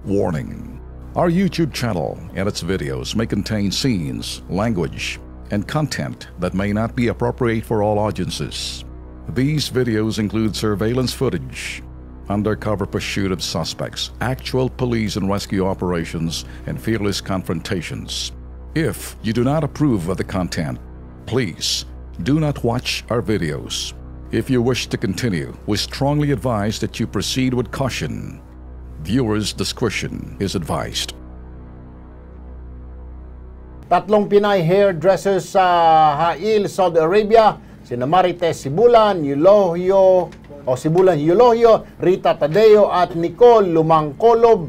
Warning: our YouTube channel and its videos may contain scenes, language, and content that may not be appropriate for all audiences. These videos include surveillance footage, undercover pursuit of suspects, actual police and rescue operations, and fearless confrontations. If you do not approve of the content, please do not watch our videos. If you wish to continue, we strongly advise that you proceed with caution. Viewers' discretion is advised. Tatlong Pinay hairdressers sa Hail, Saudi Arabia, sina Marites Sibulan, Sibulan Eulohio, Rita Tadeo at Nicole Lumangkolob,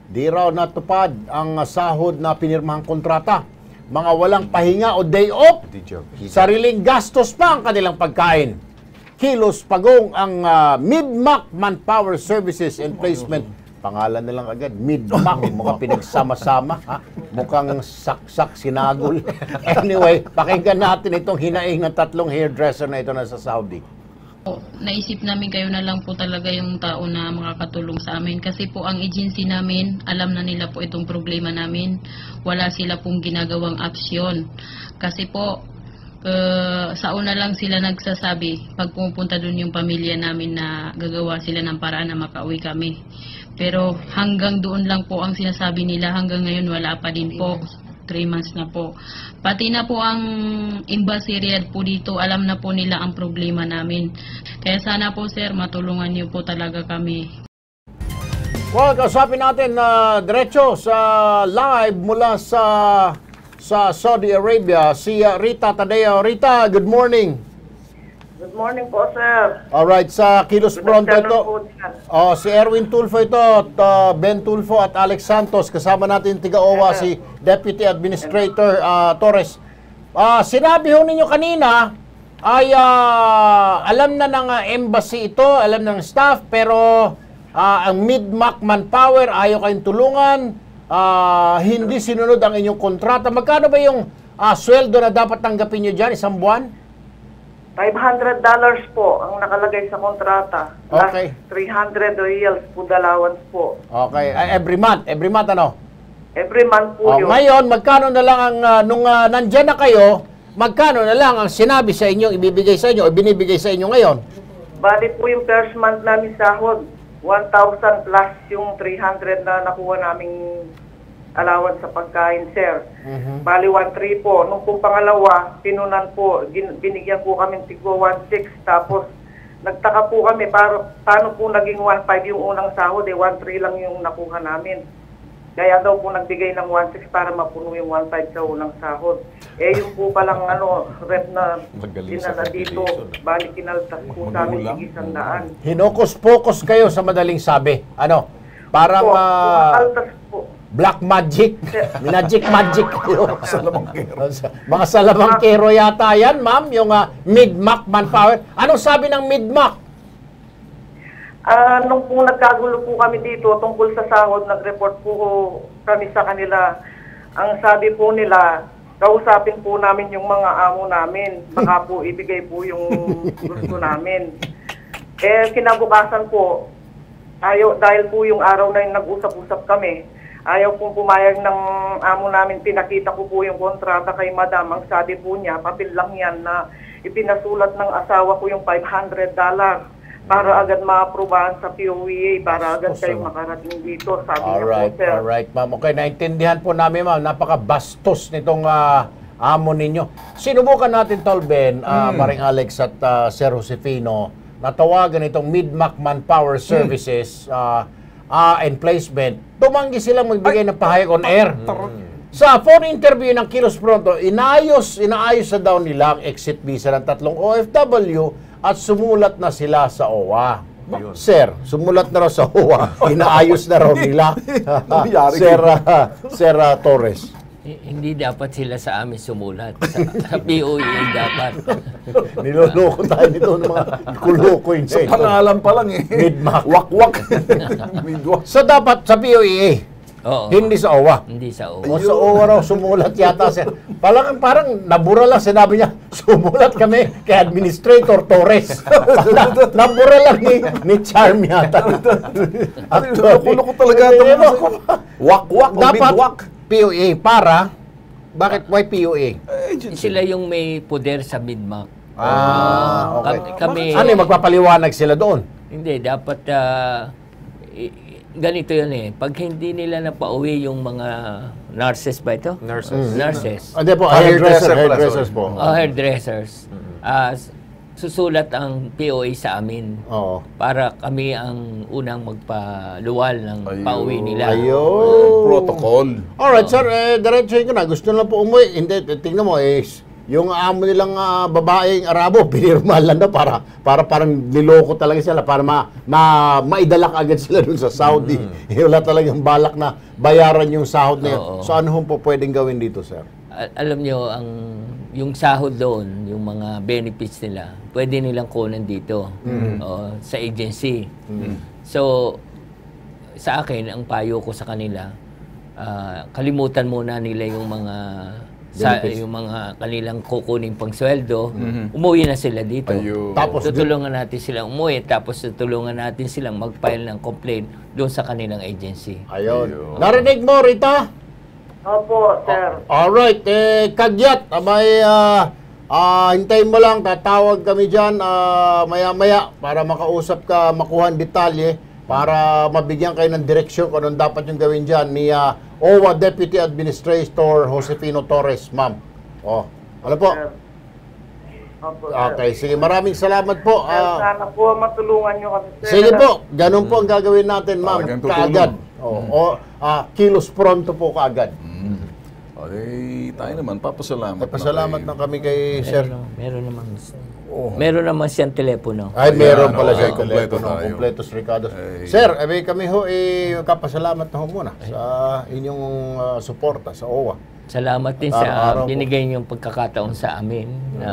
di raw natupad ang sahod na pinirmahang kontrata. Mga walang pahinga o day off, sariling gastos pa ang kanilang pagkain. Kilos Pagong ang Mid-Mac Manpower Services and Placement. Pangalan na lang agad, Mid-Mac, mukhang pinagsama-sama, ha? Mukhang saksak sinagol. Anyway, pakinggan natin itong hinaing ng tatlong hairdresser na ito na sa Saudi. Naisip namin kayo na lang po talaga yung tao na makakatulong sa amin. Kasi po ang agency namin, alam na nila po itong problema namin. Wala sila pong ginagawang aksyon. Kasi po, sa una lang sila nagsasabi, pag pumunta dun yung pamilya namin na gagawa sila ng paraan na makauwi kami. Pero hanggang doon lang po ang sinasabi nila, hanggang ngayon wala pa din po. 3 months na po. Pati na po ang embassy Riyadh po dito, alam na po nila ang problema namin. Kaya sana po sir, matulungan niyo po talaga kami. Well, kausapin natin na diretso sa live mula sa Saudi Arabia, si Rita Tadeo. Rita, good morning. Good morning po, sir. Alright, sa Kilos Pronto ito. Si Erwin Tulfo ito, at Ben Tulfo at Alex Santos. Kasama natin tiga-OWA si Deputy Administrator Torres. Sinabi ho ninyo kanina ay alam na ng embassy ito, alam ng staff, pero ang Mid-Mac Manpower ayaw kayong tulungan, hindi sinunod ang inyong kontrata. Magkano ba yung sweldo na dapat tanggapin nyo dyan isang buwan? $500 po ang nakalagay sa kontrata. Okay. Plus 300 reals food allowance po. Okay. Every month ano? Every month po yun. Ngayon, magkano na lang ang, nung nandyan na kayo, magkano na lang ang sinabi sa inyo, ibibigay sa inyo, o binibigay sa inyo ngayon? Bali po yung first month namin sahod, 1,000 plus yung 300 na nakuha naming allowance sa pagkain, sir. Bali 1,300 po. Nung pong pangalawa, pinunan po, binigyan po kami tigwa 1,600. Tapos, nagtaka po kami, paano po naging 1,500 yung unang sahod, 1,300 lang yung nakuha namin. Kaya daw po nagbigay ng 1,600 para mapuno yung 1,500 sa unang sahod. Yung po palang rep na dinala dito, bali kinaltas po sa amin yung 100. Hinokus-pokus kayo sa madaling sabi. Ano? Parang kumakaltas po. Black magic. Magic. Mga salamangkero yata yan, ma'am. Yung Mid-Mac Manpower. Anong sabi ng Mid-Mac? Nung po nagkagulo po kami dito tungkol sa sahod, nag-report po kami sa kanila. Ang sabi po nila, kausapin po namin yung mga amo namin. Baka po ibigay po yung gusto namin. Kinabukasan po, dahil po yung araw na yung nag-usap-usap kami, ayaw pong pumayag ng amo namin, pinakita ko po yung kontrata kay madam. Ang sabi po niya, papel lang yan na ipinasulat ng asawa ko yung $500 para agad ma-aprobahan sa POEA, para agad kayo makarating dito. Sabi niya po, sir. Alright, ma'am. Okay, naintindihan po namin, ma'am. Napaka-bastos nitong amo ninyo. Sinubukan natin, Tolben, Maring Alex at Sir Josefino, natawagan itong Mid-Mac Manpower Services and Placement. Tumanggi silang magbigay ng pahayag on air. Sa phone interview ng Kilos Pronto, inaayos na daw nila ang exit visa ng tatlong OFW at sumulat na sila sa OWA. Sir, sumulat na raw sa OWA. Inaayos na raw nila. Sir Torres. Hindi dapat sila sa amin sumulat. Sa POEA dapat. Niloloko tayo nito ng mga kulukoy. Sa pangalan pa lang Mid-Mac. Wakwak. So dapat sa POEA. Oo. Hindi sa OWA. Hindi sa O OWA. sa OWA raw, sumulat yata siya. Parang nabura lang, sinabi niya, sumulat kami kay Administrator Torres. Nabura lang ni Charm yata. Loko-loko talaga ito. Wak-wak, Dapat bidwak. POA para, bakit why POA? Sila yung may poder sa BidMAC. Okay. Kami, Ano yung magpapaliwanag sila doon? hindi, dapat ganito yun eh. Pag hindi nila napauwi yung mga nurses ba ito? Nurses. Nurses. Hindi po, Hairdresser pala, hairdressers sorry. po. Hairdressers. Susulat ang POA sa amin. Oo. Para kami ang unang magpaluwal ng pauwi nila. Ayun. Protocol. Alright, sir, diretsuhin ko na. Gusto lang po umuwi. Hindi, tingnan mo, yung amo nilang babaeng Arabo, pinirma lang na para parang niloko talaga sila para maidala agad sila dun sa Saudi. Wala talagang balak na bayaran yung sahod na yun. Oo. So ano po pwedeng gawin dito, sir? Alam nyo, yung sahod doon, yung mga benefits nila, pwede nilang kunin dito sa agency. So, sa akin, ang payo ko sa kanila, kalimutan muna nila yung mga yung mga kanilang kukuning pangsweldo, umuwi na sila dito. Ayun. Tapos Tutulungan natin silang umuwi, tapos tutulungan natin silang mag-file ng complaint doon sa kanilang agency. Ayun. Narinig mo, Rita? Opo, sir. Alright, Kagyat, hintayin mo lang, tatawag kami dyan maya-maya para makausap ka, makuha ang detalye para mabigyan kayo ng direksyon kung anong dapat yung gawin dyan ni OWA Deputy Administrator Josefino Torres, ma'am. Ano po? Sir. Opo, sir. Okay, sige, maraming salamat po. Sir, sana po matulungan nyo kami, sir. Sige po, ganun po ang gagawin natin, ma'am, Talagang tutulong. kaagad. Kilos pronto po kaagad. Okay, tayo naman, papasalamat. Pasalamat na kami kay Sir. Meron naman siyang telepono. Ay, meron Ayan, pala okay, siya kompleto kompleto tayo. Kompletos Ricardo. Sir, kami ho kapasalamat na ho muna sa inyong suporta sa OWA. Salamat din Araw-araw sa po. binigay niyong pagkakataon sa amin na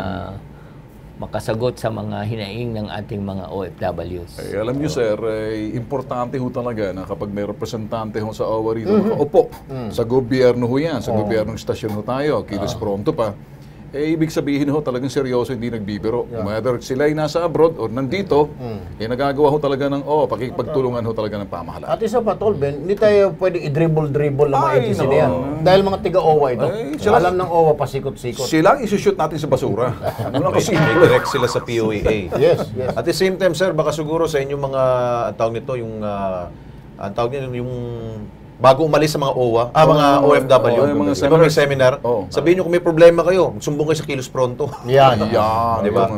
makasagot sa mga hinaing ng ating mga OFWs. Eh, alam niyo sir, importante ho talaga na kapag may representante ho sa OWA rito, nakaupo sa gobyerno ho yan, sa gobyernong stasyon ho tayo, kilos pronto pa. Ibig sabihin ho talagang seryoso, hindi nagbibiro. Whether sila ay nasa abroad or nandito, nagagawa ho talaga ng, pakikipagtulungan ho talaga ng pamahalaan. At isa pa, Tol Ben, hindi tayo pwedeng i-dribble-dribble ng mga Ay, agency no. na yan. Dahil mga tiga-OWA ito. Ay, sila- Alam ng OWA, pasikot-sikot. Sila ang isushoot natin sa basura. Ano kasi? May direct sila sa POEA. Yes, yes. At the same time, sir, baka siguro sa inyong mga, ang tawag nito, ang tawag nito, yung bago umalis sa mga OWA, mga OFW, yung mga di ba may seminar, sabihin nyo kung may problema kayo, sumbong kayo sa Kilos Pronto. Yan. Yan. Di ba?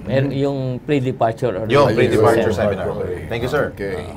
Yan. Yung pre-departure or Yung pre-departure seminar. seminar. Thank you, sir. Okay.